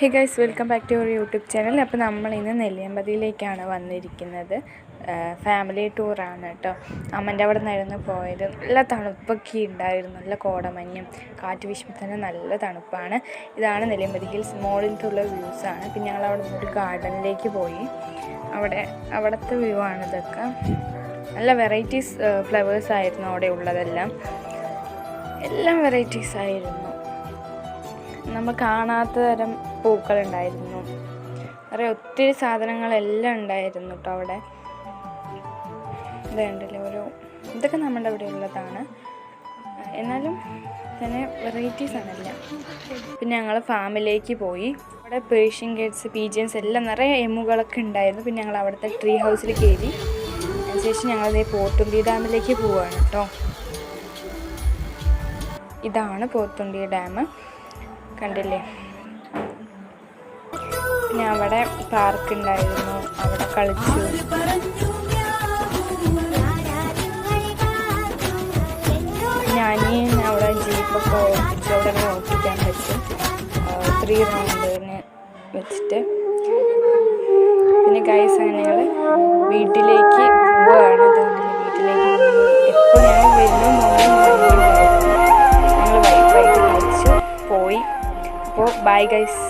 Hey guys, welcome back to your YouTube channel. അപ്പോൾ നമ്മൾ ഇന്ന് നെല്ലിയാമ്പതിയിലേക്കാണ് വന്നിരിക്കുന്നത്. ഫാമിലി ടൂറാണ് കേട്ടോ. അമ്മൻ്റെ അവിടെ നിന്നായിരുന്നു പോയത്. നല്ല തണുപ്പൊക്കെ ഉണ്ടായിരുന്നു, നല്ല കോടമഞ്ഞും കാറ്റ് വീശുമ്പോൾ തന്നെ നല്ല തണുപ്പാണ്. ഇതാണ് നെല്ലിയാമ്പതി ഹിൽസ് മോളിലത്തുള്ള വ്യൂസാണ്. പിന്നെ ഞങ്ങൾ അവിടെ നിന്നൊരു ഗാർഡനിലേക്ക് പോയി. അവിടുത്തെ വ്യൂ ആണ് ഇതൊക്കെ. നല്ല വെറൈറ്റീസ് ഫ്ലവേഴ്സ് ആയിരുന്നു അവിടെ ഉള്ളതെല്ലാം. എല്ലാം വെറൈറ്റീസ് ആയിരുന്നു. നമ്മൾ കാണാത്ത തരം പൂക്കളുണ്ടായിരുന്നു. വേറെ ഒത്തിരി സാധനങ്ങളെല്ലാം ഉണ്ടായിരുന്നു കേട്ടോ അവിടെ. ഇത് കണ്ടില്ലേ, ഇതൊക്കെ നമ്മുടെ അവിടെ ഉള്ളതാണ്, എന്നാലും തന്നെ വെറൈറ്റീസ് ആണെല്ലാം. പിന്നെ ഞങ്ങൾ ഫാമിലേക്ക് പോയി. അവിടെ പേർഷ്യൻ കേറ്റ്സ്, പീജിയൻസ് എല്ലാം നിറയെ എമ്മുകളൊക്കെ ഉണ്ടായിരുന്നു. പിന്നെ ഞങ്ങൾ അവിടുത്തെ ട്രീ ഹൗസിൽ കയറി. അതിനുശേഷം ഞങ്ങളതേ പോത്തുണ്ടി ഡാമിലേക്ക് പോവുകയാണ് കേട്ടോ. ഇതാണ് പോത്തുണ്ടി ഡാം, കണ്ടില്ലേ. പിന്നെ അവിടെ പാർക്ക് ഉണ്ടായിരുന്നു, അവിടെ കളിച്ചു. ഞാൻ അവിടെ ജീപ്പൊക്കെ ഓടിച്ചു. അവിടെ അങ്ങനെ ഓടിക്കാൻ പറ്റും 3 റൗണ്ടിന് വെച്ചിട്ട്. പിന്നെ ഗൈസ്, അങ്ങനെ ഞങ്ങൾ വീട്ടിലേക്ക് പോവുകയാണ്. വീട്ടിലേക്ക് എപ്പോൾ ഞങ്ങൾ വരുന്നു ഞങ്ങൾ വൈകിട്ട് കളിച്ചു പോയി. അപ്പോൾ ബൈ ഗൈസ്.